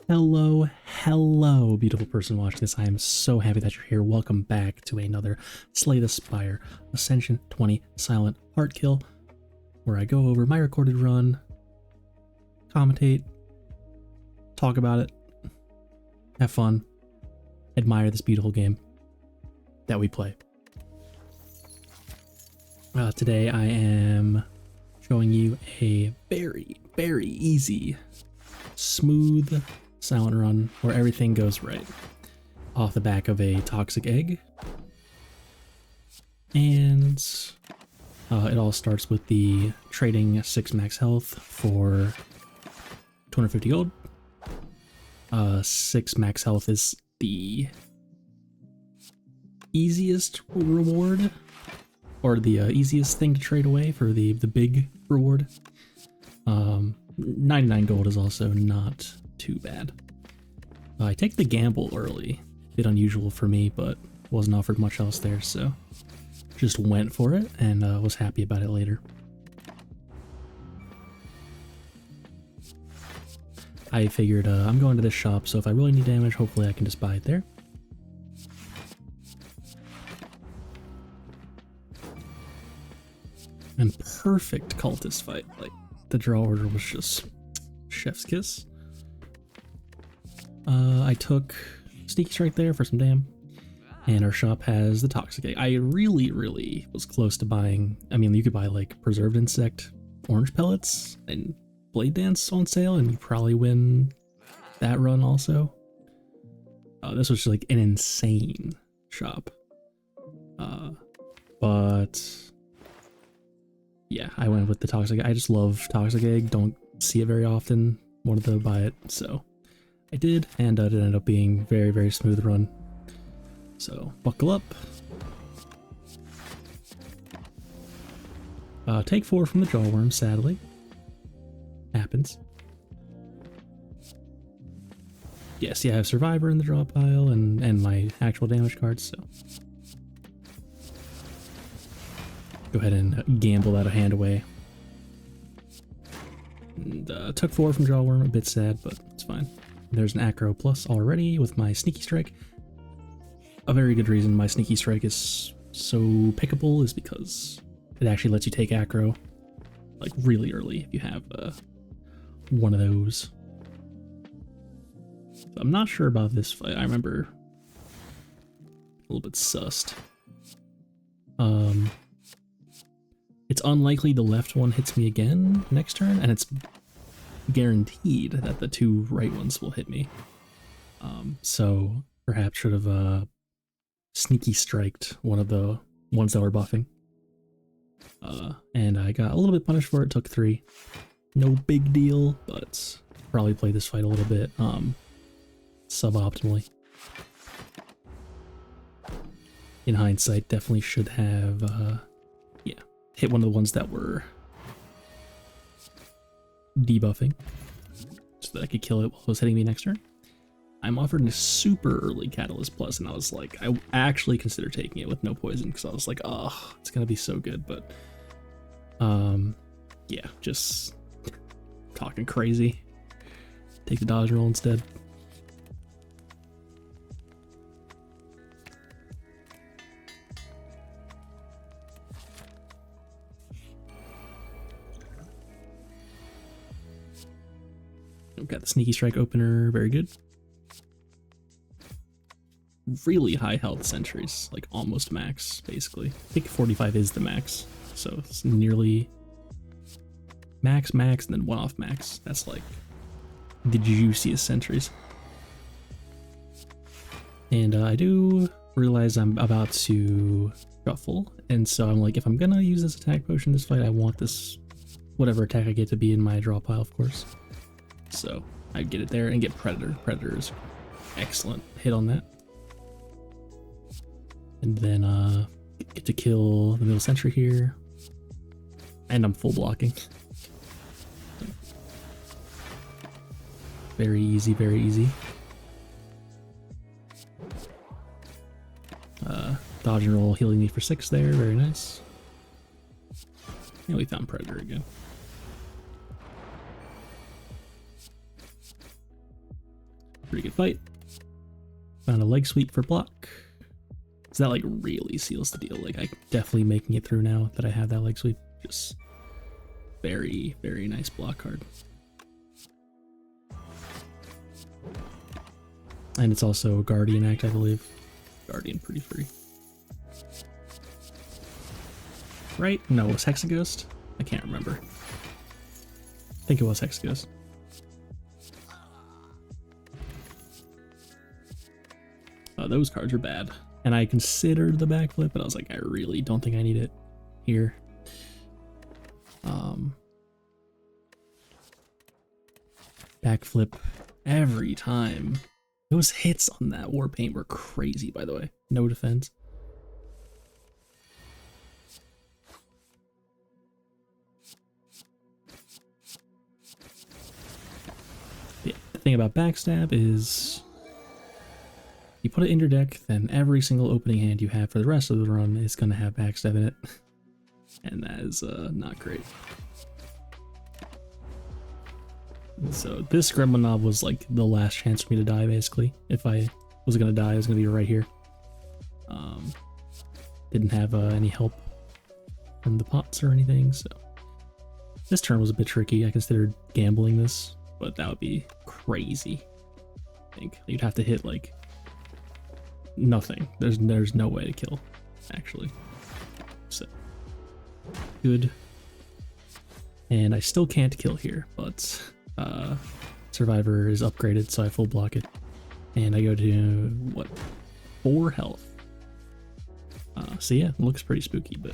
Hello, beautiful person watching this. I am so happy that you're here. Welcome back to another Slay the Spire Ascension 20 Silent Heart Kill, where I go over my recorded run, commentate, talk about it, have fun, admire this beautiful game that we play. Today I am showing you a very easy, smooth silent run where everything goes right off the back of a toxic egg. And it all starts with the trading 6 max health for 250 gold. 6 max health is the easiest reward, or the easiest thing to trade away for the big reward. 99 gold is also not too bad. I take the gamble early, a bit unusual for me, but wasn't offered much else there, so just went for it and was happy about it later. I figured I'm going to this shop, so if I really need damage, hopefully I can just buy it there. And perfect cultist fight, like the draw order was just chef's kiss. I took Sneaky Strike there for some dam, and our shop has the toxic egg. I really was close to buying, I mean, you could buy like preserved insect orange pellets and blade dance on sale and you probably win that run also. This was just like an insane shop. But yeah, I went with the toxic. I just love toxic egg, don't see it very often, wanted to buy it, so I did, and it ended up being very smooth run. So buckle up. Take 4 from the jawworm, sadly. Happens. Yes, yeah, I have survivor in the draw pile and my actual damage cards, so go ahead and gamble that a hand away. And, took 4 from jawworm, a bit sad, but it's fine. There's an acro plus already with my sneaky strike. A very good reason my sneaky strike is so pickable is because it actually lets you take acro like really early if you have one of those. So I'm not sure about this fight. I remember a little bit sussed. It's unlikely the left one hits me again next turn, and it's guaranteed that the 2 right ones will hit me. So perhaps should have sneaky striked one of the ones that were buffing. And I got a little bit punished for it, took 3. No big deal, but probably play this fight a little bit suboptimally. In hindsight, definitely should have hit one of the ones that were debuffing so that I could kill it while it was hitting me next turn. I'm offered a super early Catalyst Plus, and I was like, I actually considered taking it with no poison because I was like, oh, it's gonna be so good, but yeah, just talking crazy. Take the dodge roll instead. We've got the sneaky strike opener, very good. Really high health sentries, like almost max, basically. I think 45 is the max, so it's nearly max, and then 1 off max. That's like the juiciest sentries. And I do realize I'm about to shuffle, and so I'm like, if I'm gonna use this attack potion this fight, I want this, whatever attack I get to be in my draw pile, of course. So I get it there and get Predator. Predator is excellent hit on that. And then get to kill the middle sentry here. And I'm full blocking. Very easy, very easy. Dodge and roll healing me for 6 there, very nice. And we found Predator again. Pretty good fight. Found a leg sweep for block. So that like really seals the deal. Like I'm definitely making it through now that I have that leg sweep. Just very, very nice block card. And it's also a Guardian Act, I believe. Guardian pretty free. Right? No, it was Hexaghost? I can't remember. I think it was Hexaghost. Those cards are bad. And I considered the backflip, but I was like, I really don't think I need it here. Backflip every time. Those hits on that war paint were crazy, by the way. No defense. Yeah, the thing about backstab is you put it in your deck, then every single opening hand you have for the rest of the run is going to have backstab in it. And that is not great. So this Gremlin Knob was like the last chance for me to die, basically. If I was going to die, it was going to be right here. Didn't have any help from the pots or anything, so this turn was a bit tricky. I considered gambling this, but that would be crazy. I think you'd have to hit like nothing. There's no way to kill, actually. So good. And I still can't kill here, but Survivor is upgraded, so I full block it. And I go to, what, 4 health. So yeah, it looks pretty spooky, but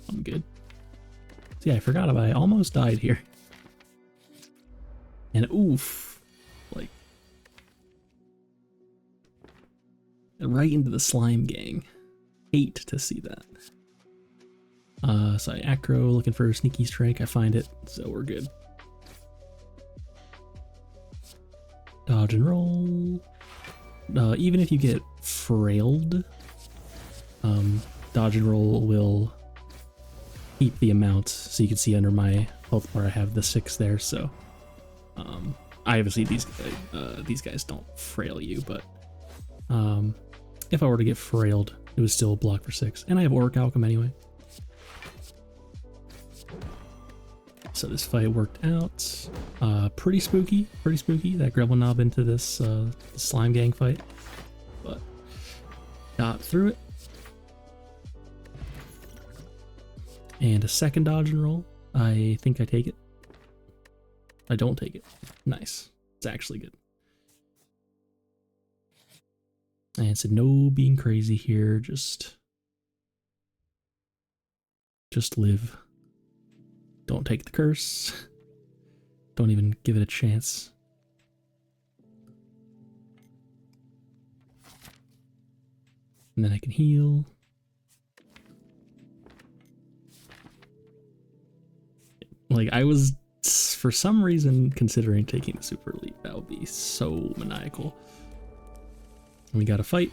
I'm good. So yeah, I forgot about it. I almost died here. And oof, like, right into the slime gang. Hate to see that. So I acro, looking for a sneaky strike. I find it, so we're good. Dodge and roll. Even if you get frailed, dodge and roll will keep the amount. So you can see under my health bar I have the 6 there, so obviously these guys don't frail you, but if I were to get frailed, it would still block for 6. And I have Auric Alchem anyway. So this fight worked out. Pretty spooky, that Gremlin Knob into this slime gang fight, but got through it. And a second dodge and roll. I think I take it. I don't take it. Nice. It's actually good. And so no being crazy here, just live. Don't take the curse. Don't even give it a chance. And then I can heal. Like, I was, for some reason, considering taking the Super Elite. That would be so maniacal. And we got a fight.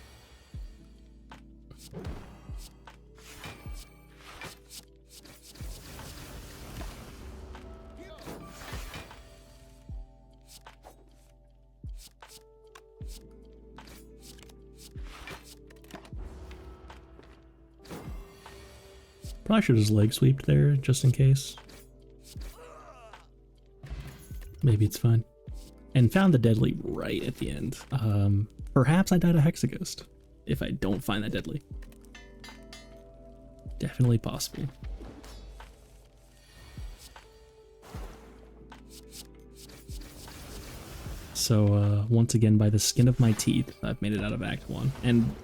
Probably should have just leg sweeped there, just in case. Maybe it's fine. And found the deadly right at the end. Perhaps I died a Hexaghost if I don't find that deadly. Definitely possible. So once again, by the skin of my teeth, I've made it out of Act 1. And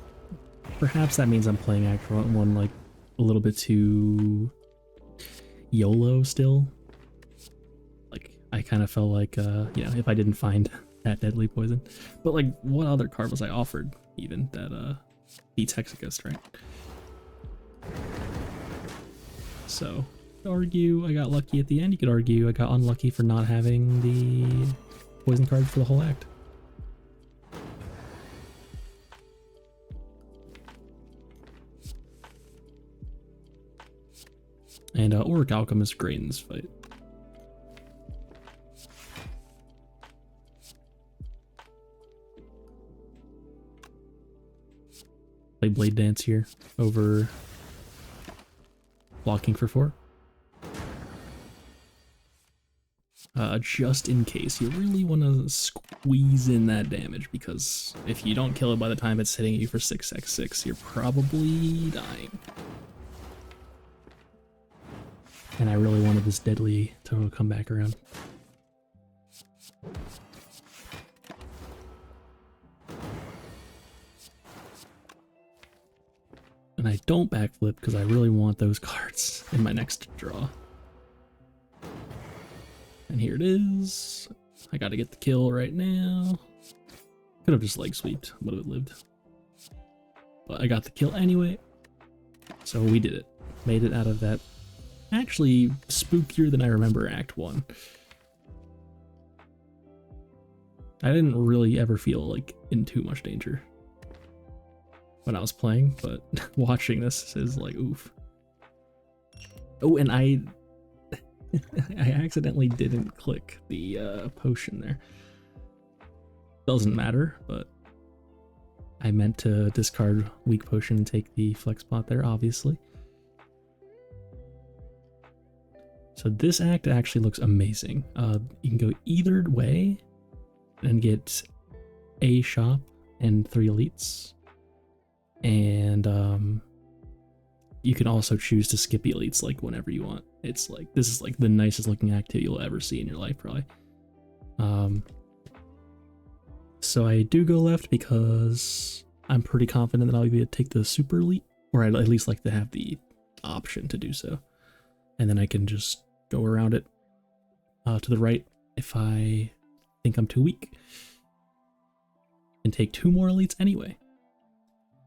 perhaps that means I'm playing Act 1 like a little bit too YOLO still. Like, I kind of felt like, you know, if I didn't find that deadly poison. But, like, what other card was I offered, even, that beats Hexaghost, right? So, you could argue I got lucky at the end. You could argue I got unlucky for not having the poison card for the whole act. And Auric Alchem is great in this fight. play Blade Dance here over blocking for 4. Just in case. You really want to squeeze in that damage, because if you don't kill it by the time it's hitting you for 6x6, you're probably dying. And I really wanted this deadly to come back around. And I don't backflip because I really want those cards in my next draw. And here it is. I gotta get the kill right now. Could have just leg sweeped, would have lived. But I got the kill anyway. So we did it. Made it out of that. Actually, spookier than I remember Act 1. I didn't really ever feel like in too much danger when I was playing, but watching this is like, oof. Oh, and I accidentally didn't click the potion there. Doesn't matter, but I meant to discard weak potion and take the flex spot there, obviously. So this act actually looks amazing. You can go either way and get a shop and 3 elites. And you can also choose to skip elites like whenever you want. It's like, this is like the nicest looking act you'll ever see in your life, probably. So I do go left because I'm pretty confident that I'll be able to take the super elite, or I'd at least like to have the option to do so. And then I can just go around it to the right if I think I'm too weak, and take 2 more elites anyway.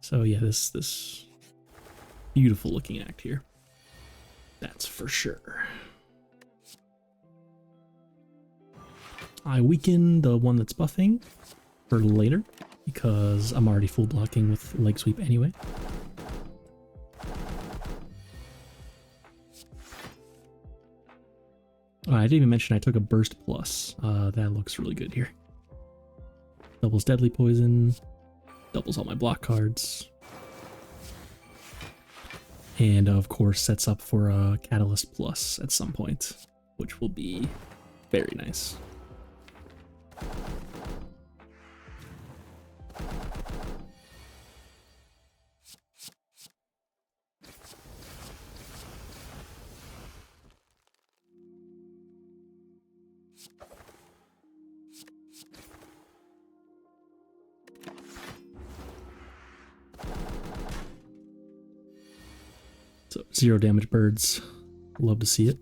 So yeah, this beautiful looking act here. That's for sure. I weaken the one that's buffing for later because I'm already full blocking with leg sweep anyway. Oh, I didn't even mention I took a burst plus. That looks really good here. Doubles deadly poison, doubles all my block cards, and of course sets up for a catalyst plus at some point, which will be very nice. So 0 damage birds, love to see it.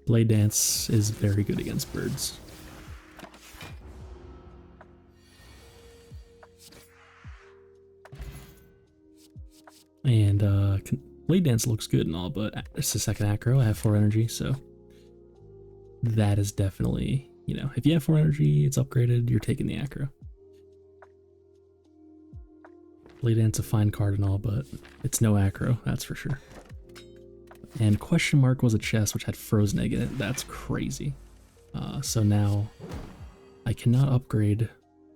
Blade Dance is very good against birds. And Blade Dance looks good and all, but it's the second acro. I have 4 energy, so that is definitely, you know, if you have 4 energy, it's upgraded, you're taking the acro. Blade Dance a fine card and all, but it's no acro, that's for sure. And question mark was a chest which had frozen egg in it. That's crazy. So now I cannot upgrade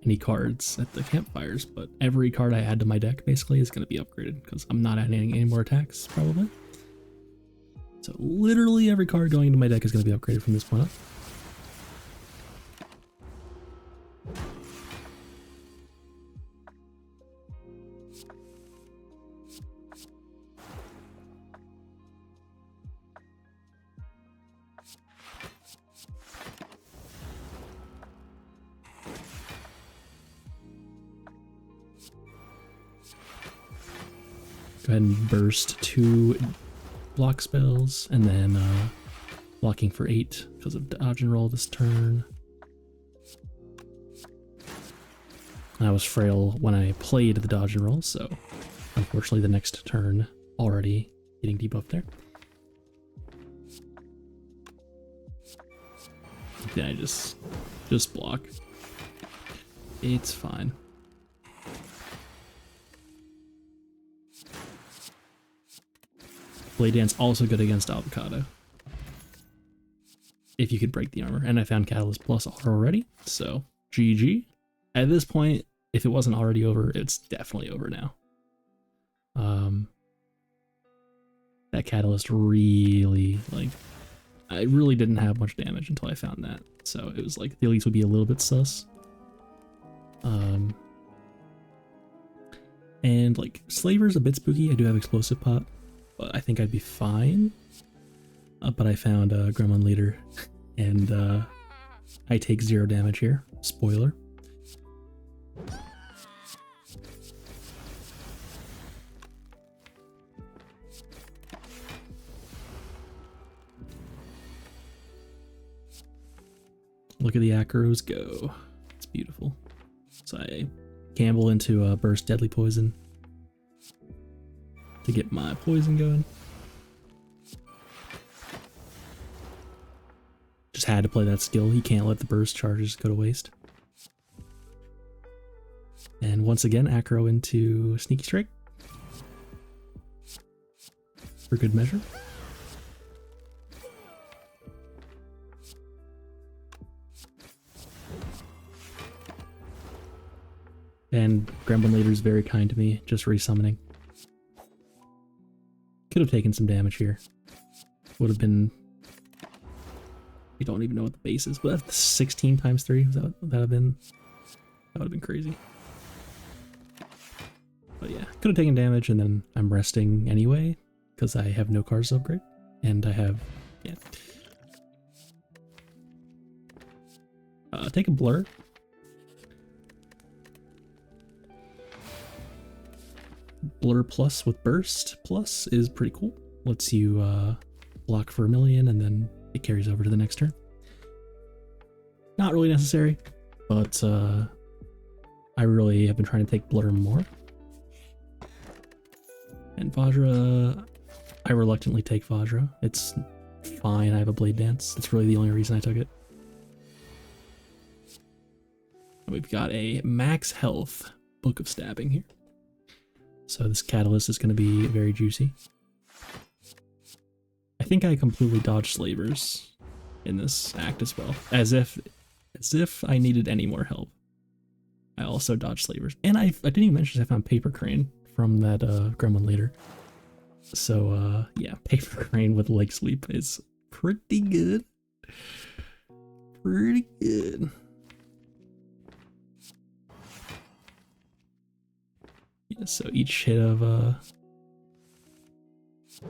any cards at the campfires, but every card I add to my deck basically is going to be upgraded because I'm not adding any more attacks probably. So literally every card going into my deck is going to be upgraded from this point up. Go ahead and burst 2 block spells, and then blocking for 8 because of dodge and roll this turn. I was frail when I played the dodge and roll, so unfortunately the next turn already getting debuffed there. Then I just block. It's fine. Blade Dance also good against Avocado. if you could break the armor. And I found Catalyst Plus already, so GG. At this point, if it wasn't already over, it's definitely over now. That Catalyst really, like, I really didn't have much damage until I found that. So it was like the elites would be a little bit sus. And like Slaver's a bit spooky. I do have Explosive Pot, but I think I'd be fine. But I found a Gremlin Leader, and I take 0 damage here. Spoiler. Look at the acros go. It's beautiful. So I gamble into Burst Deadly Poison to get my poison going. Just had to play that skill. You can't let the burst charges go to waste. And once again, acro into Sneaky Strike for good measure. And Gremlin Leader is very kind to me, just resummoning. Could have taken some damage here. Would have been... You don't even know what the base is, but that's 16 times 3. Would that have been... That would have been crazy. But yeah, could have taken damage, and then I'm resting anyway, because I have no cards to upgrade. And I have... Yeah. Take a Blur. Blur Plus with Burst Plus is pretty cool. Lets you block for 1 million and then it carries over to the next turn. Not really necessary, but I really have been trying to take Blur more. And Vajra, I reluctantly take Vajra. It's fine, I have a Blade Dance. That's really the only reason I took it. We've got a max health Book of Stabbing here. So this Catalyst is going to be very juicy. I think I completely dodged Slavers in this act as well. As if I needed any more help. I also dodged Slavers. And I didn't even mention I found Paper Crane from that Gremlin Leader. So yeah, Paper Crane with Leg Sweep is pretty good. Pretty good. Yeah, so each hit of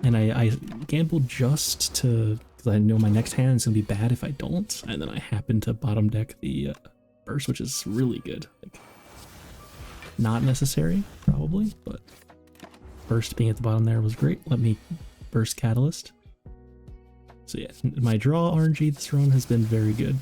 and I gambled just to, because I know my next hand is gonna be bad if I don't, and then I happen to bottom deck the burst, which is really good. Like, not necessary probably, but burst being at the bottom there was great. Let me burst Catalyst. So yeah, my draw RNG this run has been very good.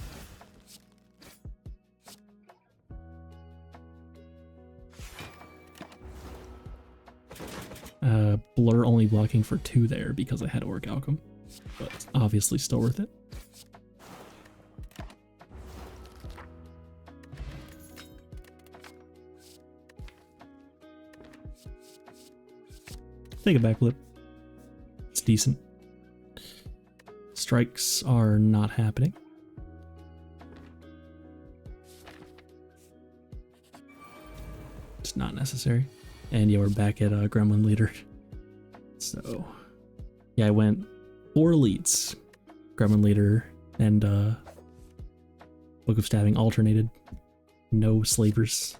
Blur only blocking for 2 there because I had Orichalcum, but obviously still worth it. Take a backflip. It's decent. Strikes are not happening. It's not necessary. And yeah, we're back at Gremlin Leader. So yeah, I went 4 elites, Gremlin Leader, and Book of Stabbing alternated. No Slavers.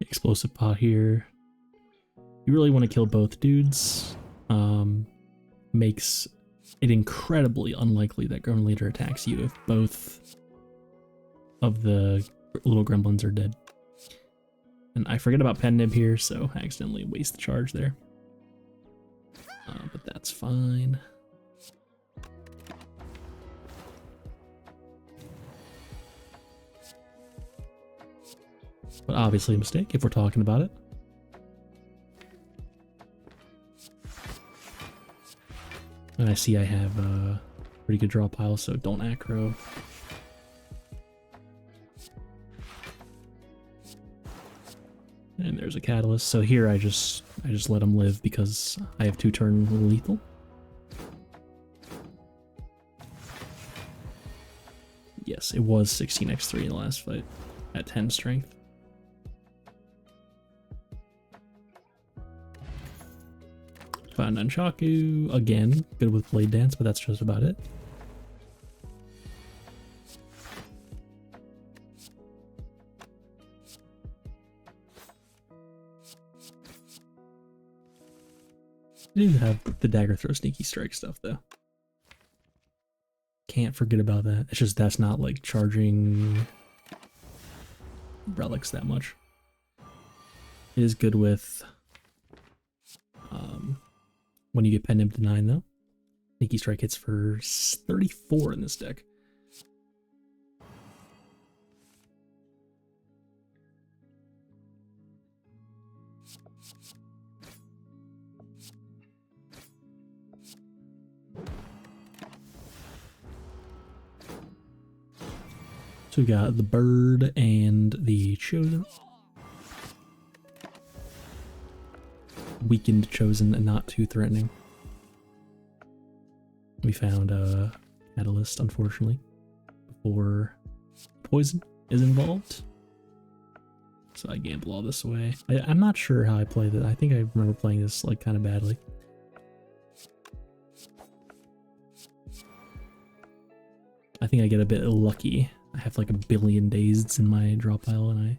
Explosive Pot here. You really want to kill both dudes. Makes it incredibly unlikely that Gremlin Leader attacks you if both of the little gremlins are dead. And I forget about Pen Nib here, so I accidentally waste the charge there. But that's fine. But obviously a mistake if we're talking about it. And I see I have a pretty good draw pile, so don't aggro. And there's a catalyst. So here I just let him live because I have 2-turn lethal. Yes, it was 16x3 in the last fight at 10 strength. Found Nunchaku again, good with Blade Dance, but that's just about it. I do have the Dagger Throw Sneaky Strike stuff though. Can't forget about that. It's just that's not like charging relics that much. It is good with when you get Pendant to 9 though. Sneaky Strike hits for 34 in this deck. So we got the Bird and the Chosen. Weakened Chosen and not too threatening. We found a Catalyst, unfortunately, before Poison is involved. So I gamble all this away. I'm not sure how I play this. I think I remember playing this like kind of badly. I think I get a bit lucky. I have like a billion dazeds in my draw pile and I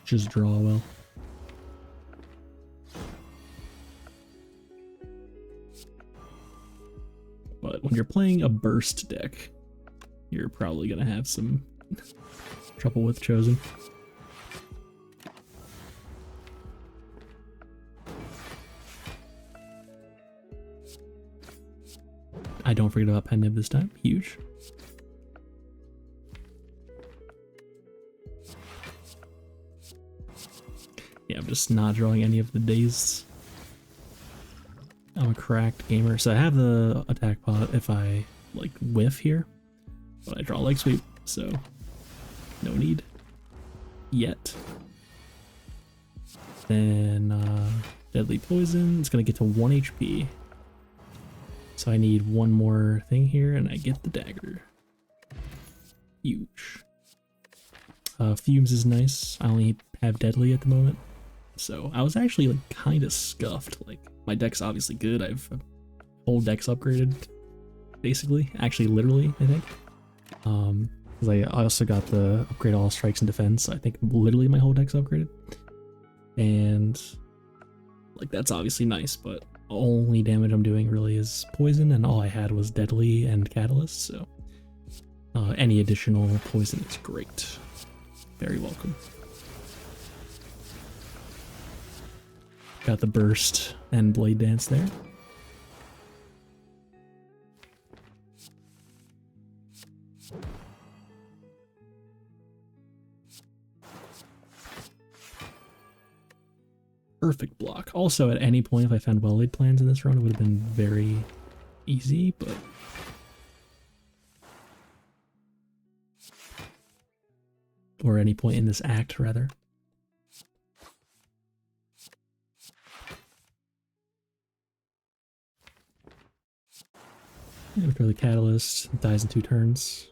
just draw well. But when you're playing a burst deck, you're probably gonna have some trouble with Chosen. I don't forget about Pen Nib this time. Huge. Yeah, I'm just not drawing any of the days. I'm a cracked gamer, so I have the attack pot if I like whiff here, but I draw leg sweep, so no need yet. Then Deadly Poison, it's gonna get to 1 HP. So I need one more thing here and I get the dagger. Huge. Fumes is nice. I only have Deadly at the moment. So I was actually like kind of scuffed. Like my deck's obviously good. I've whole deck's upgraded, basically. Actually, literally, I think. Because I also got the upgrade all strikes and defense. So I think literally my whole deck's upgraded. And like that's obviously nice, but only damage I'm doing really is poison, and all I had was Deadly and Catalyst. So any additional poison is great. Very welcome. Got the burst and Blade Dance there. Perfect block. Also, at any point, if I found well-laid plans in this round, it would have been very easy, but or any point in this act, rather. Throw the Catalyst, dies in 2 turns.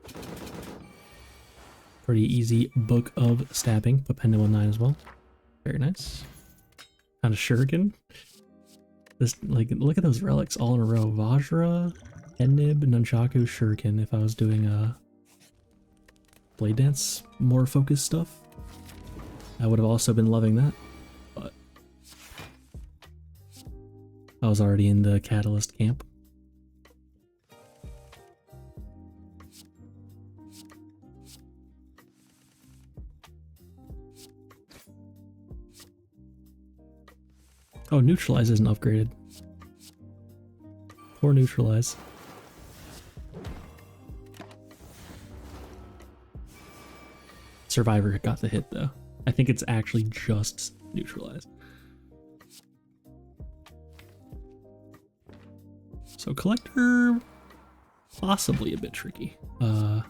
Pretty easy Book of Stabbing, but Pendant on 9 as well. Very nice. Found a Shuriken. This, like, look at those relics all in a row. Vajra, Ennib, Nunchaku, Shuriken. If I was doing Blade Dance, more focused stuff, I would have also been loving that. But I was already in the Catalyst camp. Oh, Neutralize isn't upgraded. Poor Neutralize. Survivor got the hit though. I think it's actually just neutralized. So Collector, possibly a bit tricky. You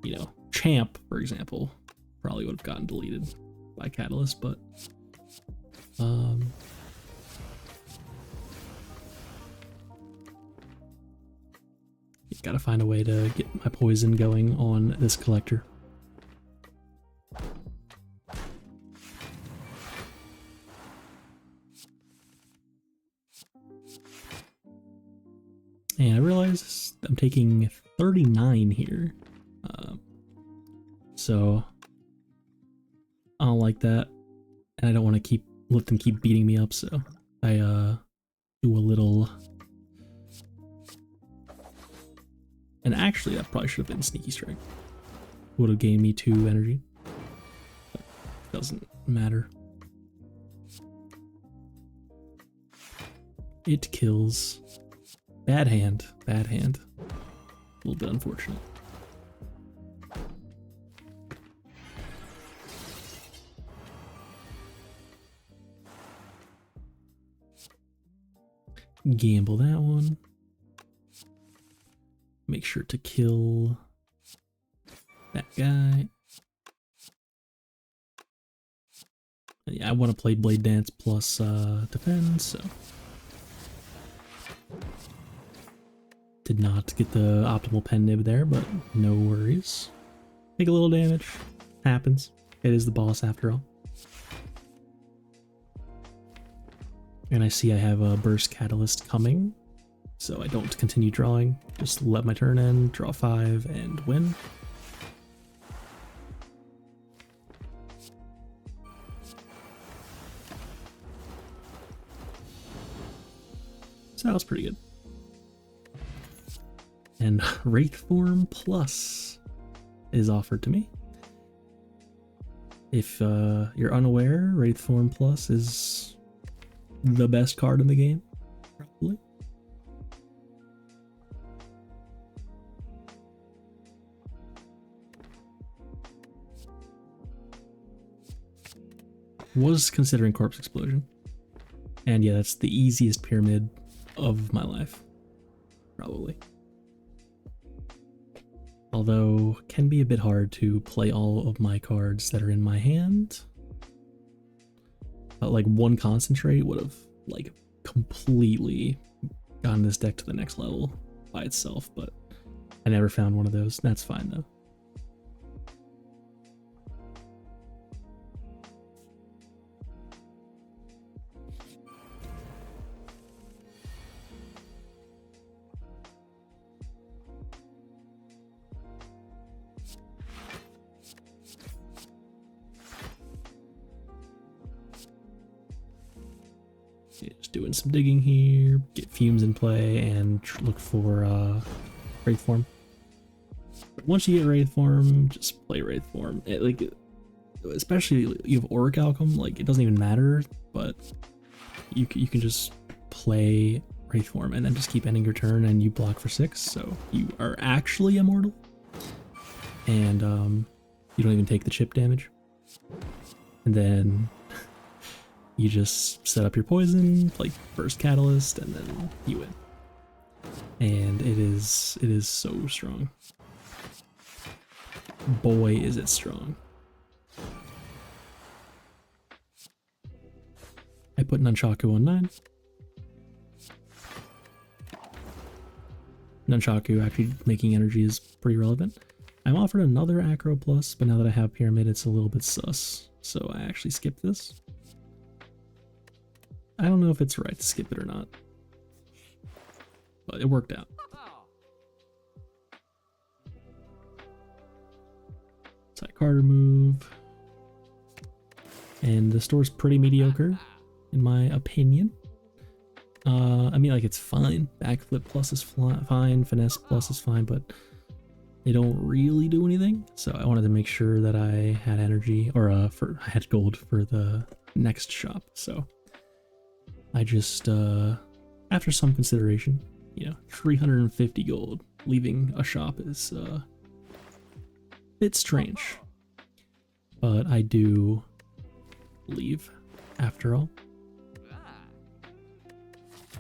know, Champ, for example, probably would have gotten deleted by Catalyst, but you gotta find a way to get my poison going on this Collector. And I realize I'm taking 39 here. So I don't like that. And I don't want to let them keep beating me up, so I do a little. And actually that probably should have been Sneaky Strike. Would have gained me 2 energy. But doesn't matter. It kills. Bad hand, bad hand. A little bit unfortunate. Gamble that one. Make sure to kill that guy. Yeah, I want to play Blade Dance plus defend, so. Did not get the optimal pen nib there, but no worries. Take a little damage. Happens. It is the boss after all. And I see I have a Burst Catalyst coming, so I don't continue drawing. Just let my turn end, draw 5, and win. So that was pretty good. And Wraith Form Plus is offered to me. If you're unaware, Wraith Form Plus is the best card in the game, probably. Was considering Corpse Explosion. And yeah, that's the easiest pyramid of my life, probably. Although, can be a bit hard to play all of my cards that are in my hand. Like one Concentrate would have like completely gotten this deck to the next level by itself, but I never found one of those. That's fine though. Yeah, just doing some digging here, get Fumes in play, and look for Wraith Form. But once you get Wraith Form, just play Wraith Form. Especially you have Orichalcum, like it doesn't even matter, but you can just play Wraith Form and then just keep ending your turn and you block for 6, so you are actually immortal. And you don't even take the chip damage. And then you just set up your poison, play Burst Catalyst, and then you win. And it is so strong. Boy, is it strong. I put Nunchaku on 9. Nunchaku actually making energy is pretty relevant. I'm offered another Acro Plus, but now that I have Pyramid, it's a little bit sus. So I actually skipped this. I don't know if it's right to skip it or not, but it worked out. Side card remove. And the store's pretty mediocre, in my opinion. I mean, like, it's fine. Backflip plus is fine, finesse plus is fine, but they don't really do anything. So I wanted to make sure that I had energy, or I had gold for the next shop. So I just, after some consideration, 350 gold leaving a shop is a bit strange. but I do leave after all.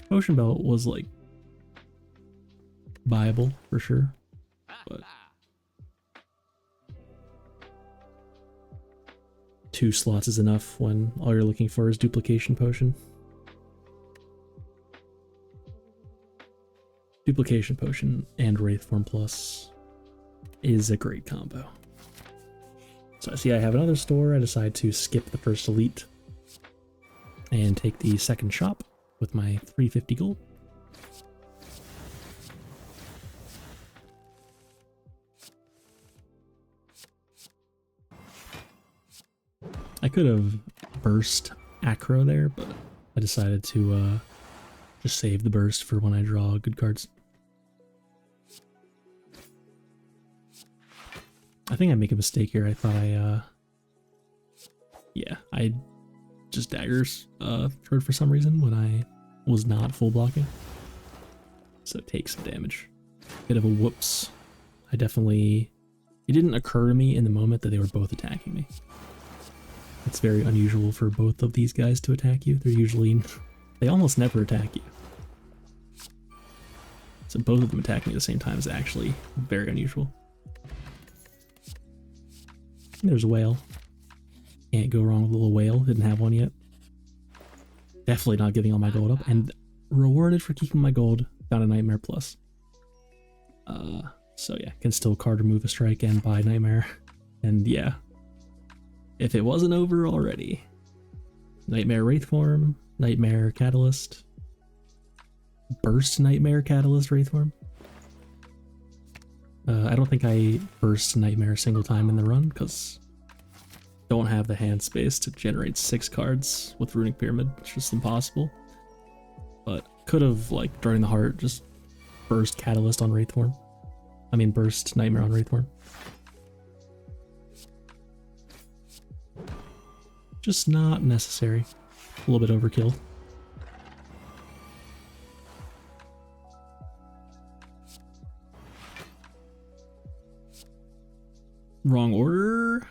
Potion Belt was like viable for sure, but 2 slots is enough when all you're looking for is Duplication Potion. Duplication Potion and Wraithform Plus is a great combo. So I see I have another store. I decide to skip the first elite and take the second shop with my 350 gold. I could have burst Acro there, but I decided to just save the burst for when I draw good cards. I think I make a mistake here. I thought I just daggers heard for some reason when I was not full blocking. So take some damage. Bit of a whoops. It didn't occur to me in the moment that they were both attacking me. It's very unusual for both of these guys to attack you. They almost never attack you. So both of them attacking at the same time is actually very unusual. There's a whale. Can't go wrong with a little whale. Didn't have one yet. Definitely not giving all my gold up. And rewarded for keeping my gold. Got a Nightmare Plus. So yeah, can still card remove a strike and buy Nightmare. And yeah, if it wasn't over already. Nightmare Wraithform, Nightmare Catalyst, Burst Nightmare Catalyst Wraithform. I don't think I burst Nightmare a single time in the run, because don't have the hand space to generate 6 cards with Runic Pyramid. It's just impossible. But could have, like, during the heart, just burst Catalyst on Wraithform. I mean, burst Nightmare on Wraithform. Just not necessary. A little bit overkill. Wrong order.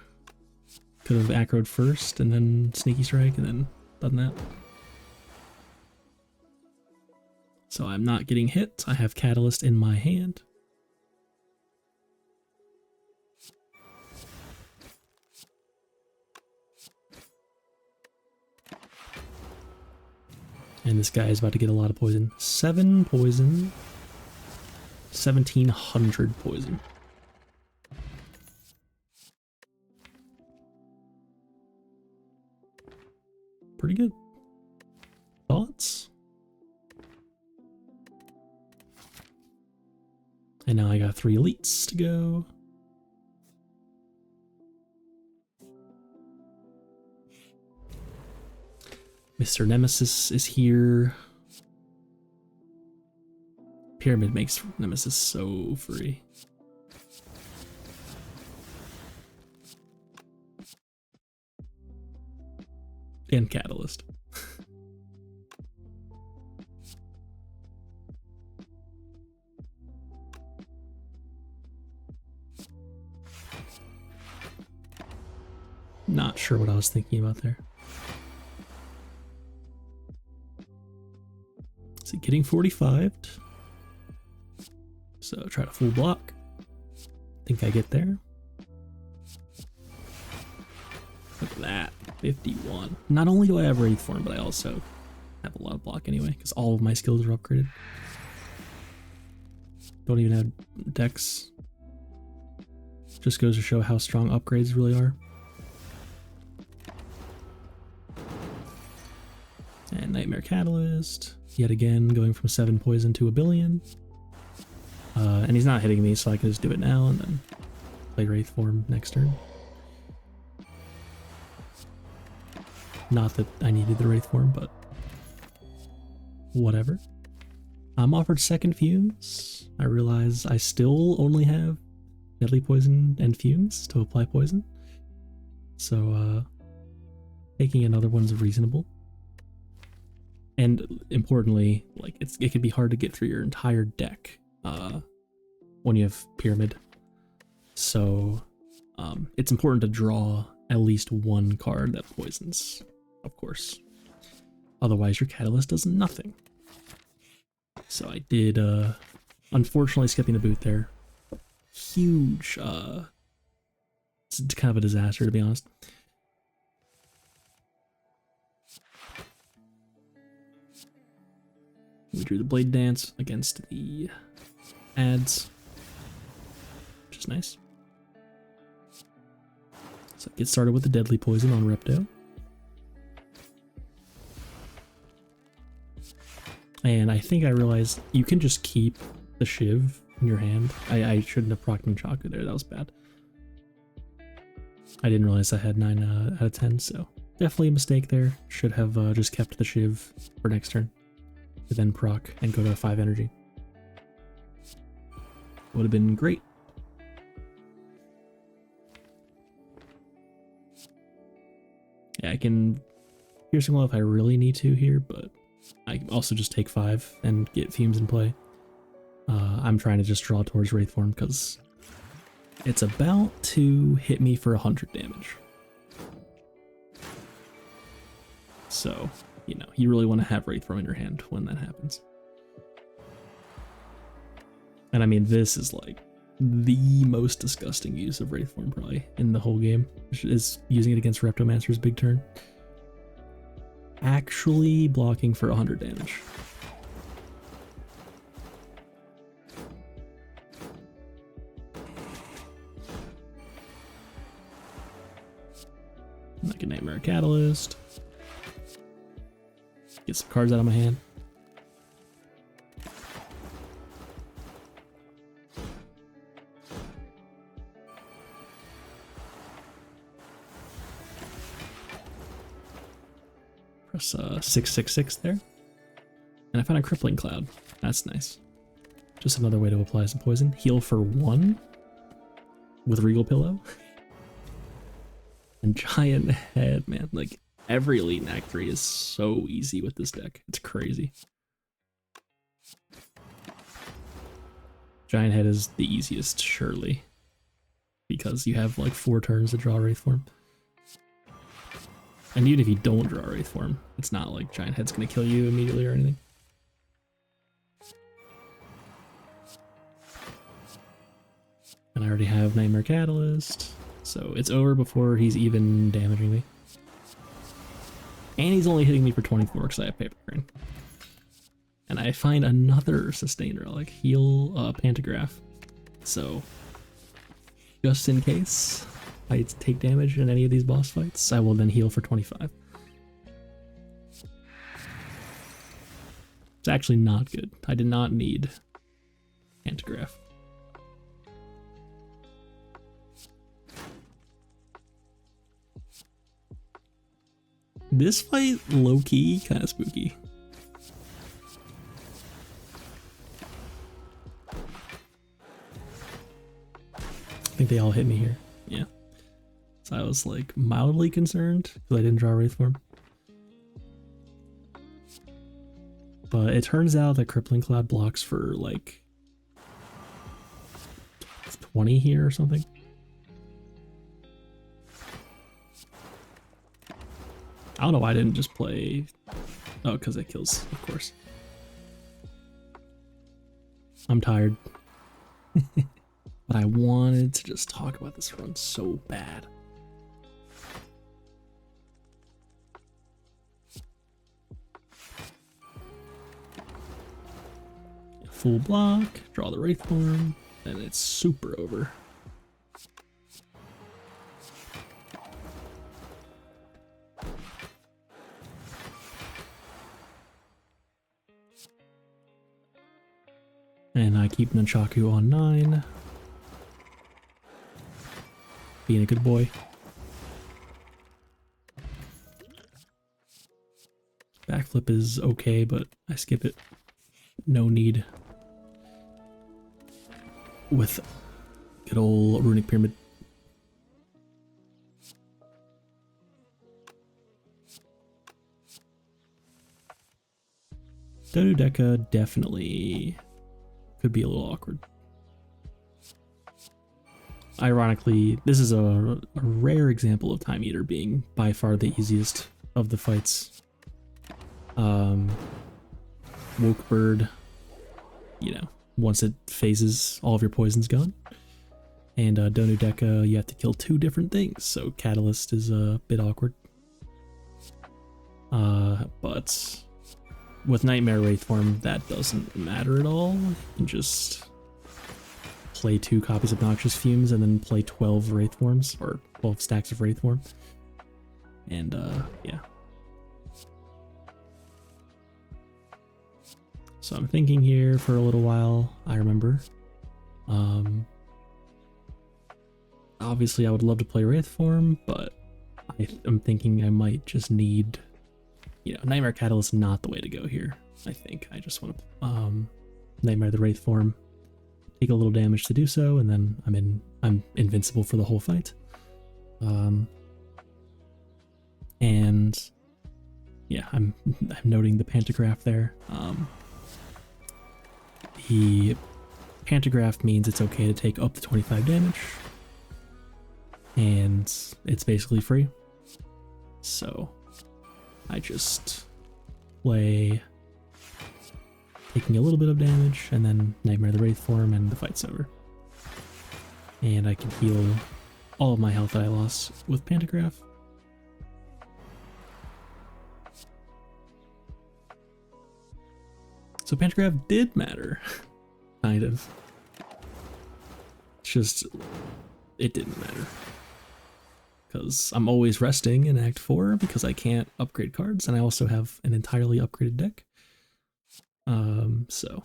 Could have acroed first and then sneaky strike and then done that. So I'm not getting hit. I have Catalyst in my hand. And this guy is about to get a lot of poison. 7 poison. 1700 poison. Pretty good. Thoughts? And now I got 3 elites to go. Mr. Nemesis is here. Pyramid makes Nemesis so free. And Catalyst. Not sure what I was thinking about there. Is it getting 45'd? So try to full block. Think I get there. Look at that. 51. Not only do I have Wraithform, but I also have a lot of block anyway, because all of my skills are upgraded. Don't even have Dex. Just goes to show how strong upgrades really are. And Nightmare Catalyst. Yet again, going from 7 poison to 1 billion. And he's not hitting me, so I can just do it now and then play Wraithform next turn. Not that I needed the Wraithform, but whatever. I'm offered second Fumes. I realize I still only have Deadly Poison and Fumes to apply poison. So, taking another one's reasonable. And importantly, like it can be hard to get through your entire deck when you have Pyramid. So it's important to draw at least one card that poisons, of course. Otherwise, your catalyst does nothing. So I did, unfortunately, skipping the boot there. Huge, it's kind of a disaster, to be honest. We drew the Blade Dance against the ads, which is nice. So get started with the Deadly Poison on Repto. And I think I realized you can just keep the Shiv in your hand. I shouldn't have procced Chaku there, that was bad. I didn't realize I had 9 out of 10, so definitely a mistake there. Should have just kept the Shiv for next turn, to then proc and go to 5 energy. Would have been great. Yeah, I can Piercing Well if I really need to here, but I can also just take 5 and get Fumes in play. I'm trying to just draw towards Wraith Form because it's about to hit me for 100 damage. So, you know, you really want to have Wraith Form in your hand when that happens. And I mean, this is like the most disgusting use of Wraith Form probably in the whole game, is using it against Reptomancer's big turn. Actually blocking for 100 damage. Like a Nightmare Catalyst. Get some cards out of my hand. Press 666 there. And I found a Crippling Cloud. That's nice. Just another way to apply some poison. Heal for 1 with Regal Pillow. And Giant Head, man. Like, every Elite in Act 3 is so easy with this deck. It's crazy. Giant Head is the easiest, surely. Because you have like 4 turns to draw Wraith Form. And even if you don't draw Wraith Form, it's not like Giant Head's gonna kill you immediately or anything. And I already have Nightmare Catalyst, so it's over before he's even damaging me. And he's only hitting me for 24 because I have Paper Crane. And I find another Sustained Relic, Heal Pantograph. So, just in case I take damage in any of these boss fights, I will then heal for 25. It's actually not good. I did not need Pantograph. This fight, low-key, kind of spooky. I think they all hit me here. Yeah. So I was like mildly concerned because I didn't draw Wraith Form. But it turns out that Crippling Cloud blocks for like 20 here or something. I don't know why I didn't just play... Oh, because it kills, of course. I'm tired. But I wanted to just talk about this run so bad. Full block, draw the Wraith Form, and it's super over. And I keep Nunchaku on 9. Being a good boy. Backflip is okay, but I skip it. No need. With good old Runic Pyramid. Dodeka definitely could be a little awkward. ironically, this is a rare example of Time Eater being by far the easiest of the fights. Woke Bird, you know, once it phases, all of your poison's gone. And Donudeka, you have to kill 2 different things, so Catalyst is a bit awkward. But with Nightmare Wraith form, that doesn't matter at all. You can just play 2 copies of Noxious Fumes and then play 12 Wraith forms, or 12 stacks of Wraith form. And yeah. So I'm thinking here for a little while, I remember. Obviously I would love to play Wraith form, but I'm thinking I might just need, you know, Nightmare Catalyst not the way to go here. I think I just want to Nightmare the Wraith form, take a little damage to do so, and then I'm invincible for the whole fight. And yeah, I'm noting the pantograph there. The pantograph means it's okay to take up to 25 damage, and it's basically free. So I just play taking a little bit of damage, and then Nightmare the Wraith form, and the fight's over. And I can heal all of my health that I lost with pantograph. So pantograph did matter, kind of. It's just, it didn't matter. Because I'm always resting in Act 4 because I can't upgrade cards, and I also have an entirely upgraded deck. So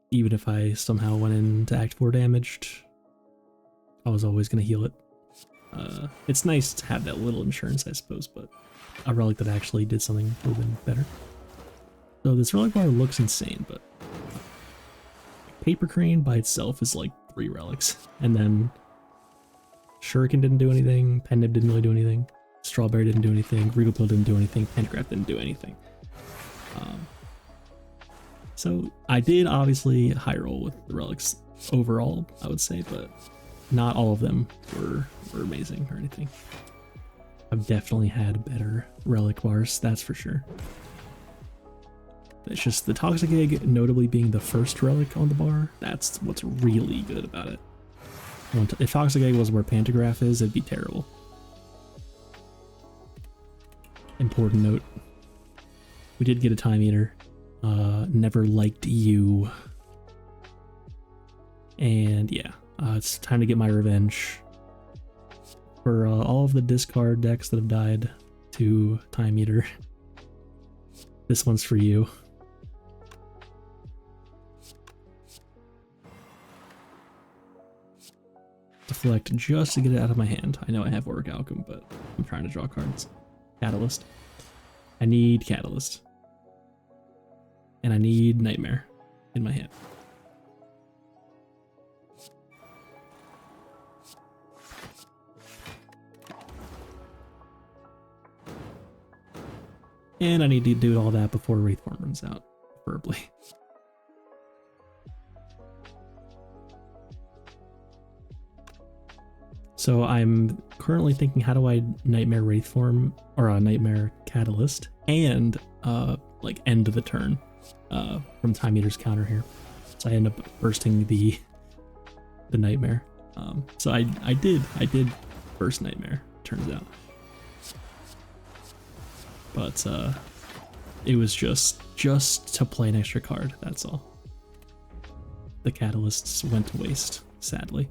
even if I somehow went into Act 4 damaged, I was always going to heal it. It's nice to have that little insurance, I suppose, but a relic that actually did something would have been better. So this relic bar looks insane, but Paper Crane by itself is like 3 relics, and then Shuriken didn't do anything, Pen-Nib didn't really do anything, Strawberry didn't do anything, Regal Pill didn't do anything, Pantograph didn't do anything. So I did obviously high roll with the relics overall, I would say, but not all of them were amazing or anything. I've definitely had better relic bars, that's for sure. It's just the Toxic Egg notably being the first relic on the bar, that's what's really good about it. If Toxic Egg was where Pantograph is, it'd be terrible. Important note, we did get a Time Eater. Never liked you. And yeah, it's time to get my revenge. For all of the discard decks that have died to Time Eater, this one's for you. Deflect just to get it out of my hand. I know I have Orichalcum, but I'm trying to draw cards. Catalyst. I need Catalyst. And I need Nightmare in my hand. And I need to do all that before Wraith Form runs out, preferably. So I'm currently thinking, how do I Nightmare Wraith Form, or a Nightmare Catalyst, and like end the turn from Time Eater's counter here. So I end up bursting the Nightmare. So I did burst Nightmare, turns out. But it was just to play an extra card, that's all. The catalysts went to waste, sadly.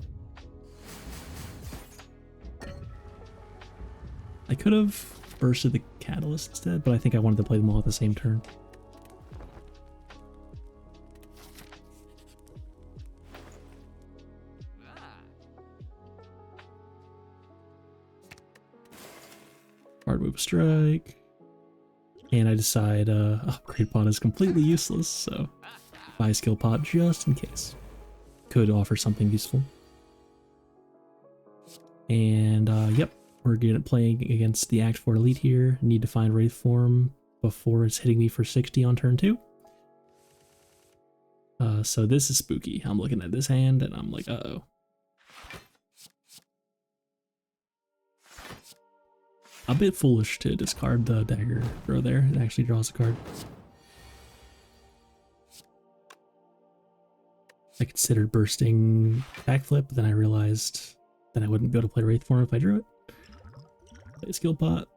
I could have bursted the catalyst instead, but I think I wanted to play them all at the same turn. Hard move strike. And I decide upgrade pot is completely useless, so buy a skill pot just in case. Could offer something useful. And yep, we're playing against the Act 4 Elite here. Need to find Wraith Form before it's hitting me for 60 on turn 2. So this is spooky. I'm looking at this hand and I'm like, uh-oh. a bit foolish to discard the dagger throw there. It actually draws a card. I considered bursting backflip, but then I realized that I wouldn't be able to play Wraith Form if I drew it. Play a skill pot.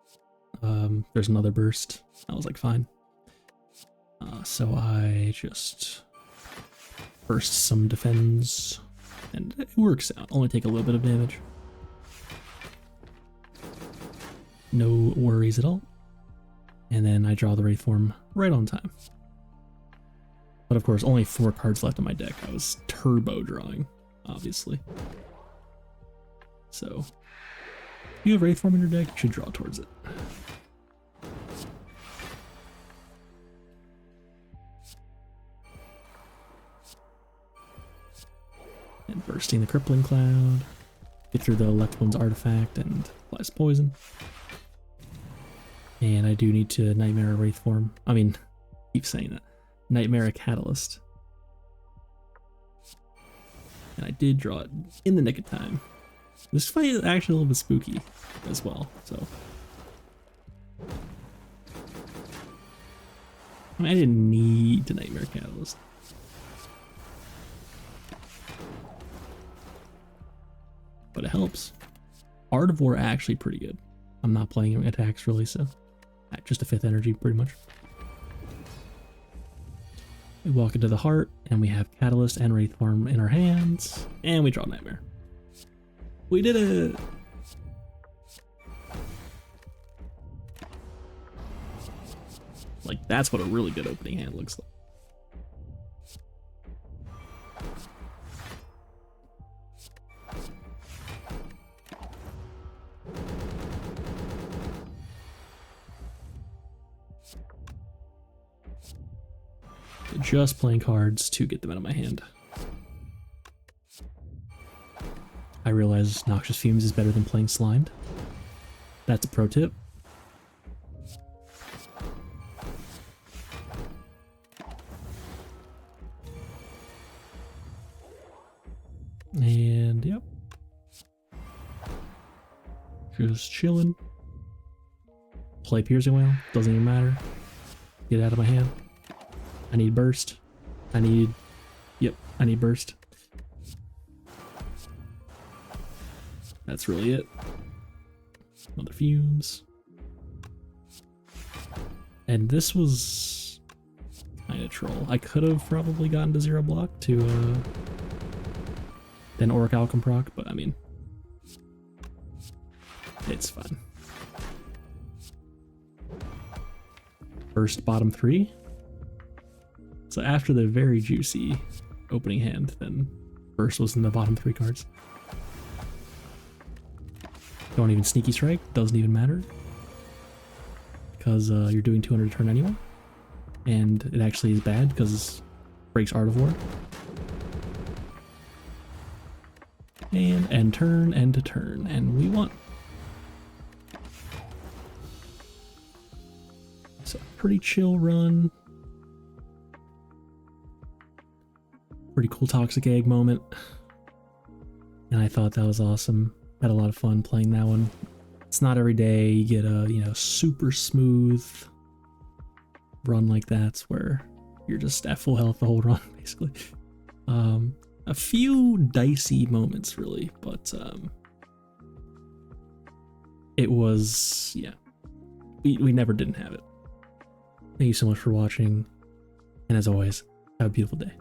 There's another burst. I was like, fine. So I just burst some defends, and it works out. Only take a little bit of damage. No worries at all. And then I draw the Wraith Form right on time. But of course, only 4 cards left on my deck. I was turbo drawing, obviously. So, if you have Wraith Form in your deck, you should draw towards it. And bursting the Crippling Cloud. Get through the left one's artifact and applies poison. And I do need to Nightmare a Wraith Form. I mean, keep saying that. Nightmare a Catalyst. And I did draw it in the nick of time. This fight is actually a little bit spooky as well, so. I mean, I didn't need to Nightmare Catalyst. But it helps. Art of War actually pretty good. I'm not playing attacks really, so just a 5th energy pretty much. We walk into the heart, and we have Catalyst and Wraith Form in our hands, and we draw Nightmare. We did it! Like, that's what a really good opening hand looks like. Just playing cards to get them out of my hand. I realize Noxious Fumes is better than playing Slimed. That's a pro tip. And yep. Just chilling. Play Piercing Wail, doesn't even matter. Get it out of my hand. I need burst. I need burst. That's really it. Another Fumes. And this was kind of troll. I could have probably gotten to 0 block to then Auric Alchem proc, but I mean, it's fine. First bottom 3. So after the very juicy opening hand, then burst was in the bottom 3 cards. Don't even Sneaky Strike, doesn't even matter. Because you're doing 200 a turn anyway. And it actually is bad because it breaks Art of War. And end to turn, and we won. So pretty chill run. Pretty cool Toxic Egg moment. And I thought that was awesome. Had a lot of fun playing that one. It's not every day you get a, super smooth run like that where you're just at full health the whole run, basically. A few dicey moments, really, but it was, yeah, we never didn't have it. Thank you so much for watching, and as always, have a beautiful day.